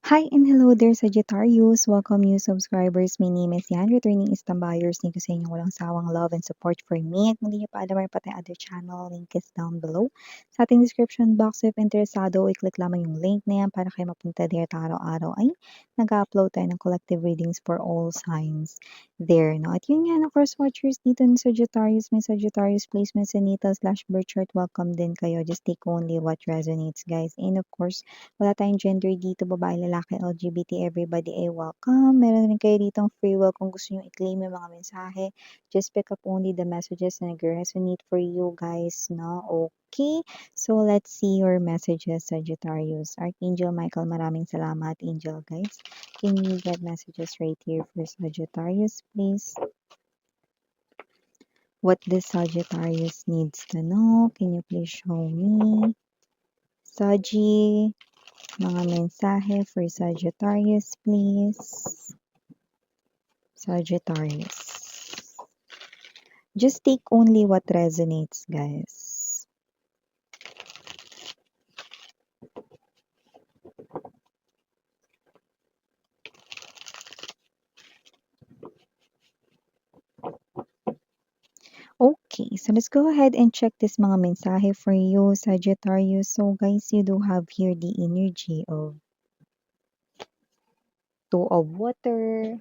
Hi and hello there, Sagittarius. Welcome new subscribers. My name is Yan. Returning is tambayers. Thank you sa inyong walang sawang love and support for me. At kung hindi niyo pa alam, pa tayong other channel. Link is down below. Sa ating description box, if interesado, i-click lamang yung link na yan para kayo mapunta there. At araw-araw ay nag-upload tayo ng collective readings for all signs there. No? At yun yan, of course, watchers dito ni Sagittarius. May Sagittarius placement sa natal/birth chart. Welcome din kayo. Just take only what resonates, guys. And of course, wala tayong gender dito, babae, lalaki, LGBT, everybody ay welcome. Meron rin kayo ditong free will kung gusto nyo i-claim yung mga mensahe. Just pick up only the messages na nag-resonate for you guys, no? Okay, so let's see your messages, Sagittarius. Archangel Michael, maraming salamat, Angel, guys. Can you get messages right here for Sagittarius, please? What the Sagittarius needs to know? Can you please show me? Saggy, mga mensahe for Sagittarius, please. Sagittarius. Just take only what resonates, guys. Okay, so let's go ahead and check this mga mensahe for you, Sagittarius. So guys, you do have here the energy of Two of Water.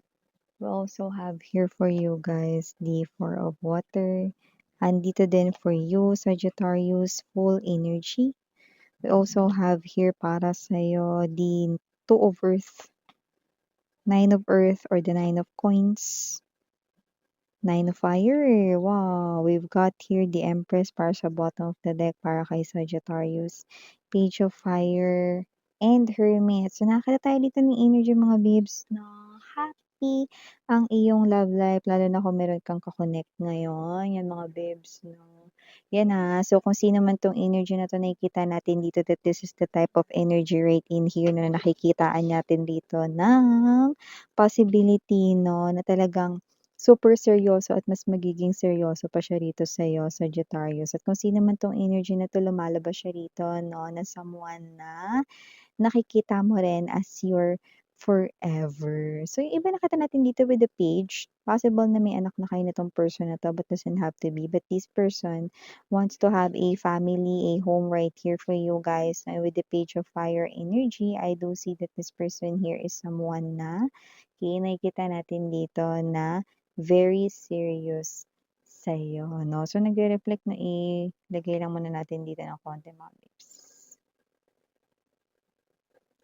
We also have here for you guys the Four of Water. Andito din for you, Sagittarius, full energy. We also have here para sa'yo the Two of Earth, Nine of Earth or the Nine of Coins, Nine of Fire. Wow, we've got here the Empress para sa bottom of the deck para kay Sagittarius, Page of Fire, and Hermit. So nakakita tayo dito ng energy mga babes na happy ang iyong love life, lalo na kung meron kang kakonect ngayon. Yan mga babes, no? Yan so kung sino man tong energy na to nakikita natin dito, that this is the type of energy right in here na nakikitaan natin dito ng possibility, no, na talagang super seryoso at mas magiging seryoso pa siya rito sa'yo, Sagittarius. At kung sino man 'tong energy na 'to, lumalabas siya rito 'no, na someone na nakikita mo rin as your forever. So, yung iba nakita natin dito with the Page, possible na may anak na kayo nitong person na 'to, but doesn't have to be. But this person wants to have a family, a home right here for you guys. And with the Page of Fire energy, I do see that this person here is someone na, okay, nakikita natin dito na very serious sa'yo, 'no? So, nagre-reflect na ilagay lang muna natin dito ng konti mga babes.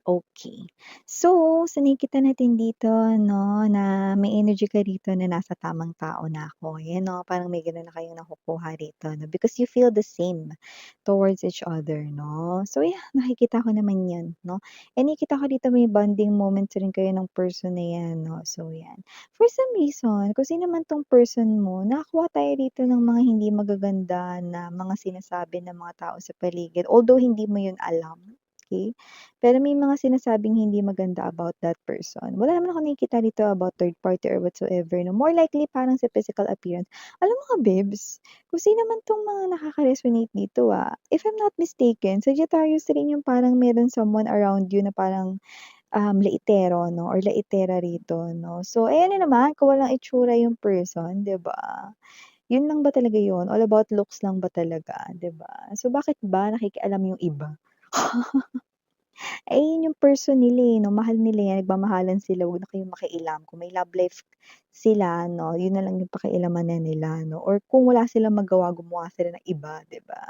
Okay. So, sa nakikita natin dito 'no, na may energy ka rito na nasa tamang tao na ako, ayan 'no, parang may gano'n na kayong nakukuha rito 'no, because you feel the same towards each other 'no. So yeah, nakikita ko naman 'yan 'no, and nakikita ko dito may bonding moments rin kayo ng person na 'yan 'no, so 'yan. For some reason, kung sino man 'tong person mo, nakakuha tayo rito ng mga hindi magaganda na mga sinasabi ng mga tao sa paligid, although hindi mo 'yun alam, okey? Pero may mga sinasabing hindi maganda about that person. Wala naman akong nakikita dito about third party or whatsoever 'no, more likely parang sa physical appearance. Alam mo nga babes, kung sino man 'tong mga nakaka-resonate dito, if I'm not mistaken, Sagittarius rin yung parang meron someone around you na parang, laitero 'no or laitera rito 'no. So, eh, ano naman kung walang itsura yung person, 'di ba? Yun lang ba talaga yun? All about looks lang ba talaga, 'di ba? So, bakit ba nakikialam yung iba? Eh, yun yung person nila, 'no, mahal nila yan, nagmamahalan sila, wag na kayong makialam. Kung may love life sila 'no, yun na lang yung pakialamanan na nila 'no, or kung wala silang magawa, gumawa sila ng iba, 'di ba?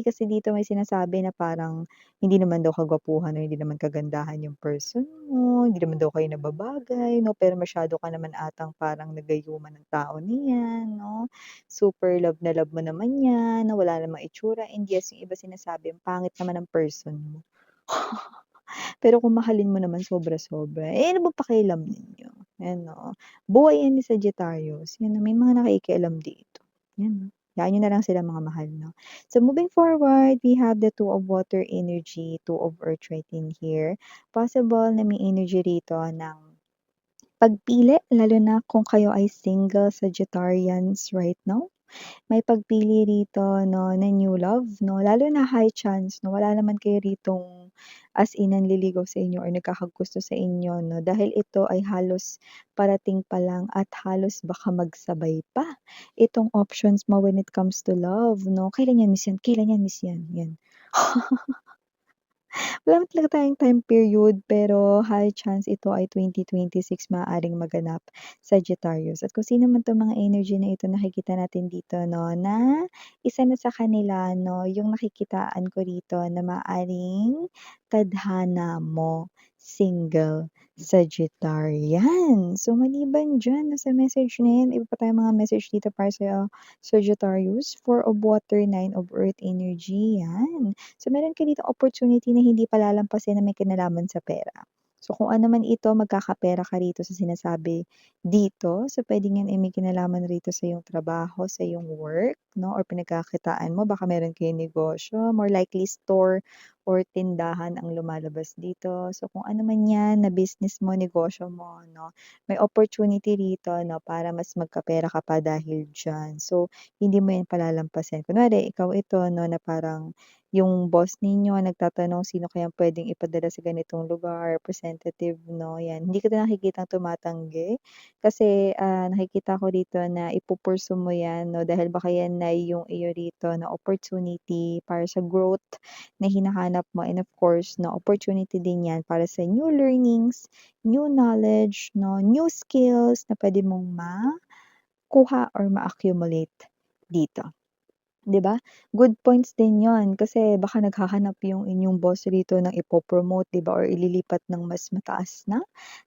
Kasi dito may sinasabi na parang hindi naman daw kagwapuhan o hindi naman kagandahan yung person mo, hindi naman daw kayo nababagay 'no, pero masyado ka naman atang parang nagayuman ng tao na 'yan 'no. Super love na love mo naman 'yan, na wala namang itsura, and yes, yung iba sinasabi ang pangit naman ng person mo. Pero kung mahalin mo naman sobra-sobra, eh, ano bang pakialam ninyo, ano. Buhay yan ni Sagittarius, yan may mga nakikialam dito, yan. Hayaan niyo na lang sila mga mahal 'no. So moving forward, we have the Two of Water energy, Two of Earth right in here. Possible na may energy rito ng pagpili, lalo na kung kayo ay single Sagittarians right now. may pagpili rito 'no, na new love 'no, lalo na high chance 'no, wala naman kayo ritong as in nanliligaw sa inyo or nagkakagusto sa inyo 'no, dahil ito ay halos parating pa lang at halos baka magsabay pa itong options mo when it comes to love 'no. Kailan yan miss yan, kailan yan miss yan, yan. Wala naman talaga tayong time period, pero high chance ito ay 2026 maaaring maganap, Sagittarius. At kung sino man 'tong mga energy na ito nakikita natin dito 'no, na isa na sa kanila 'no, yung nakikitaan ko rito na maaaring tadhana mo, single Sagittarian. So maliban diyan 'no, sa message na 'yan, iba pa tayong mga message dito para sa'yo, Sagittarius, 4 of water, 9 of earth energy, 'yan. So, meron ka ditong opportunity na hindi palalampasin na may kinalaman sa pera. So, kung ano man ito, magkakapera ka rito sa sinasabi dito. So, puwedeng yan ay may kinalaman rito sa iyong trabaho, sa iyong work, 'no, or pinagkakitaan mo. Baka meron kayong negosyo, more likely store or tindahan ang lumalabas dito. So, kung ano man yan na business mo, negosyo mo, 'no, may opportunity rito 'no, para mas magkapera ka pa dahil diyan. So, hindi mo yan palalampasin. Kunwari ikaw ito 'no, na parang yung boss ninyo nagtatanong sino kayang puwedeng ipadala sa ganitong lugar, representative 'no, 'yan. Hindi kita nakikitang tumatanggi kasi, nakikita ko dito na mo 'yan 'no, dahil baka 'yan na yung iyo rito na opportunity para sa growth na hinahanap mo and of course 'no, opportunity din 'yan para sa new learnings, new knowledge 'no, new skills na puwede mong makuha or ma-accumulate dito. 'Di ba? Good points din 'yon kasi baka naghahanap yung inyong boss rito ng ipo-promote 'di ba or ililipat ng mas mataas na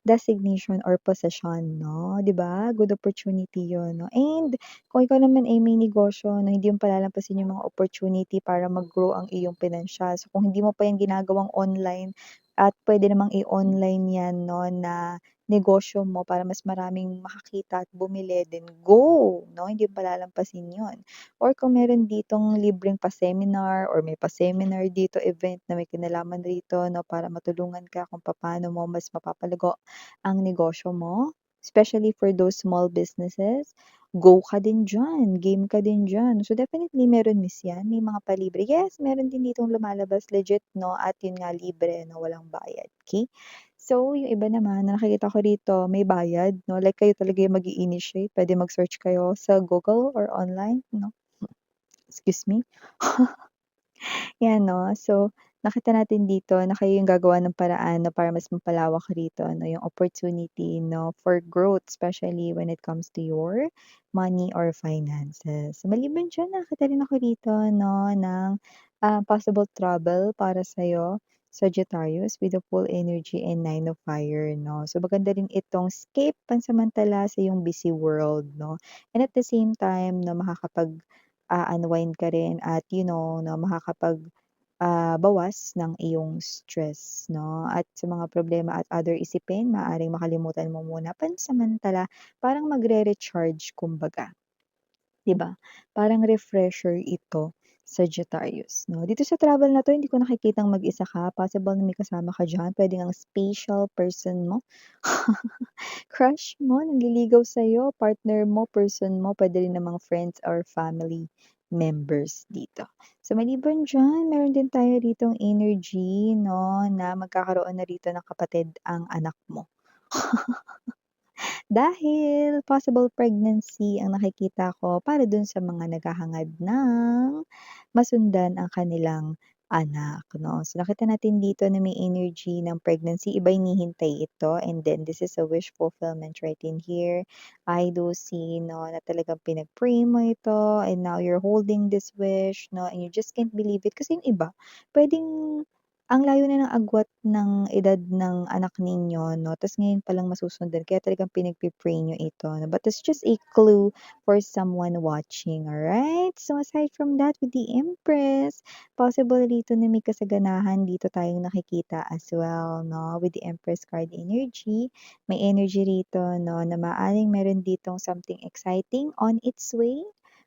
designation or posisyon 'no, 'di ba? Good opportunity 'yon 'no, and kung ikaw naman ay may negosyo na hindi mo palalampasin yung mga opportunity para mag-grow ang iyong pinansiyal. So, kung hindi mo pa yan ginagawang online at puwede namang i-online yan 'no na negosyo mo para mas maraming makakita at bumili, then go 'no, hindi mo palalampasin 'yon. Or kung meron ditong libreng pa-seminar or may pa-seminar dito, event na may kinalaman rito 'no, para matulungan ka kung papaano mo mas mapapalago ang negosyo mo, especially for those small businesses, go ka din diyan, game ka din diyan. So, definitely meron miss 'yan, may mga palibre. Yes, meron din ditong lumalabas legit 'no, at yun nga libre 'no, walang bayad, okey? So, yung iba naman na nakikita ko rito may bayad 'no, like kayo talaga yung mag-i-initiate, puwede mag-search kayo sa Google or online 'no. Excuse me? 'Yan 'no, so nakita natin dito na kayo yung gagawa ng paraan na para mas mapalawak rito 'no, yung opportunity 'no, for growth especially when it comes to your money or finances. Maliban diyan nakita rin ako dito 'no ng, possible trouble para sa'yo, Sagittarius, with the full energy and 9 of fire 'no. So maganda rin itong escape pansamantala sa iyong busy world 'no, and at the same time na unwind ka rin at you know na bawas ng iyong stress 'no, at sa mga problema at other isipin maaaring makalimutan mo muna pansamantala, parang magre-recharge kumbaga, 'di ba? Parang refresher ito, Sagittarius 'no. Dito sa travel na 'to hindi ko nakikitang mag-isa ka, possible na may kasama ka diyan, puwede ngang special person mo. Crush mo, nanliligaw sa'yo, partner mo, person mo, puwede rin namang friends or family members dito. So, maliban diyan, meron din tayo ditong energy 'no, na magkakaroon na rito ng kapatid ang anak mo. Dahil possible pregnancy ang nakikita ko para dun sa mga naghahangad ng masundan ang kanilang anak 'no. So, nakita natin dito na may energy ng pregnancy, iba hinihintay ito and then this is a wish fulfillment right in here. I do see 'no, na talagang pinag-pray mo ito and now you're holding this wish 'no, and you just can't believe it kasi yung iba puwedeng ang layo na ng agwat ng edad ng anak ninyo 'no, ta's ngayon palang masusundan kaya talagang pinagpe-pray niyo ito 'no, but it's just a clue for someone watching, alright? So, aside from that with the Empress, possible rito na may kasaganahan dito tayong nakikita as well 'no, with the Empress card energy. May energy rito 'no, na maaaring meron ditong something exciting on its way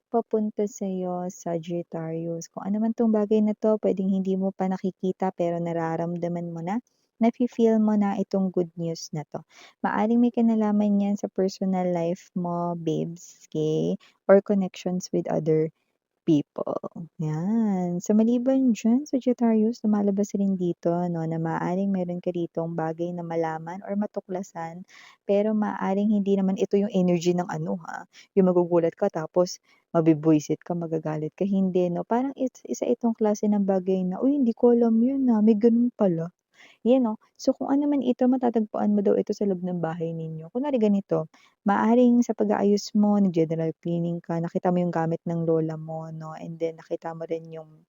papunta sa'yo, Sagittarius. Kung ano man 'tong bagay na 'to puwedeng hindi mo pa nakikita pero nararamdaman mo na nafi-feel mo na itong good news na 'to. Maaaring may kinalaman yan sa personal life mo, babes, okey, or connections with other people, 'yan. So, maliban diyan, Sagittarius, lumalabas rin dito 'no, na maaaring meron ka ditong bagay na malaman or matuklasan, pero maaaring hindi naman ito yung energy ng ano, yung magugulat ka tapos mabubwisit ka, magagalit ka, hindi 'no. Parang isa itong klase ng bagay na, "Uy, hindi ko alam 'yun, may gano'n pala." 'Yan 'no. So, kung ano man ito matatagpuan mo daw ito sa loob ng bahay ninyo. Kunwari ganito, maaaring sa pag-aayos mo, nag-general cleaning ka, nakita mo yung gamit ng lola mo 'no, and then nakita mo rin yung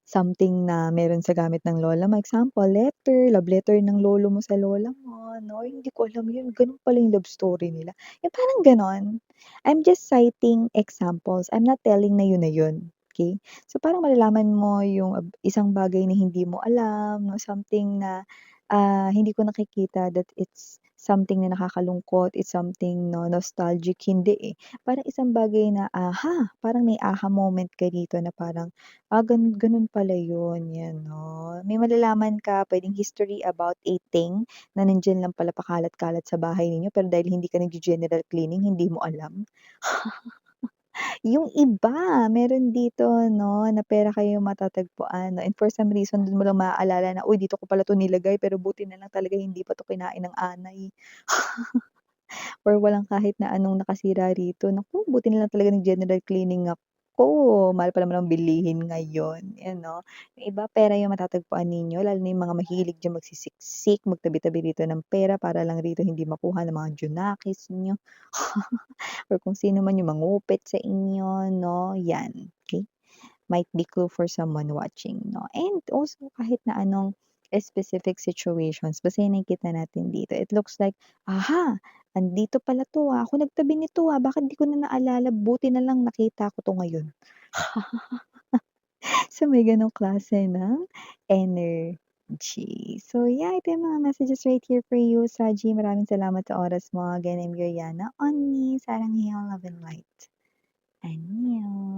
something na meron sa gamit ng lola mo. Example, letter, love letter ng lolo mo sa lola mo 'no, "Ay hindi ko alam yun, ganun pala yung love story nila." Yung parang gano'n. I'm just citing examples, I'm not telling na yun, okey? So, parang malalaman mo yung isang bagay na hindi mo alam 'no, something na, hindi ko nakikita that it's something na nakakalungkot, it's something 'no, nostalgic, hindi, eh. Parang isang bagay na, parang may aha moment ka dito na parang, ganun pala yun, 'yan 'no. May malalaman ka, puwedeng history about a thing na nandiyan lang pala pakalat-kalat sa bahay ninyo pero dahil hindi ka nagge-general cleaning hindi mo alam. Yung iba meron dito 'no, na pera kayo matatagpuan 'no, and for some reason dun mo lang maaalala na, "Uy, dito ko pala 'to nilagay pero buti na lang talaga hindi pa 'to kinain ng anay." Or walang kahit na anong nakasira rito. Naku, buti na lang talaga nag-general cleaning ako, mahal pa naman ang bilihin ngayon, 'yan 'no. Yung iba pera yung matatagpuan ninyo lalo na yung mga mahilig diyan magsisiksik, magtabi-tabi rito ng pera para lang rito hindi makuha ng mga junakis niyo or kung sino man yung mangupit sa inyo 'no, 'yan, okey? Might be clue for someone watching 'no, and also kahit na anong specific situations basta yung nakikita natin dito, it looks like, andito pala 'to, ako nagtabi nito, bakit di ko na naalala, buti na lang nakita ko 'to ngayon. So, may gano'ng klase ng energy. So, yeah, ito yung mga messages right here for you, Saji. Maraming salamat sa oras mo. Again, I'm Yuriana on me. Sarang heal, love and light. Annyeong.